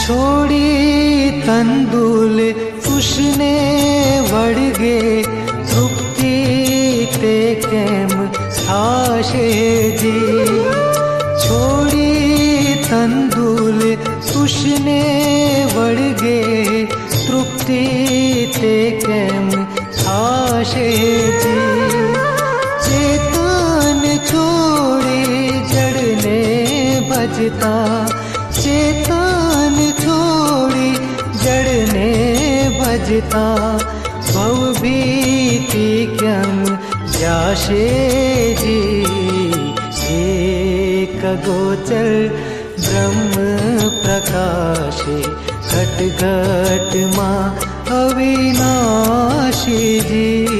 छोड़ी तंदूल तुषने वड़गे तृप्ति ते केम थाशे जी। छोड़ी तंदूल तुषने वड़गे तृप्ति ते केम थाशे जी। चेतन छोड़ी जड़ने भजता, चेतन छोड़ी जड़ने भजता, भव भीति क्यम जाशे जी। एक गोचर ब्रह्म प्रकाशे घट घट मां अविनाशी जी।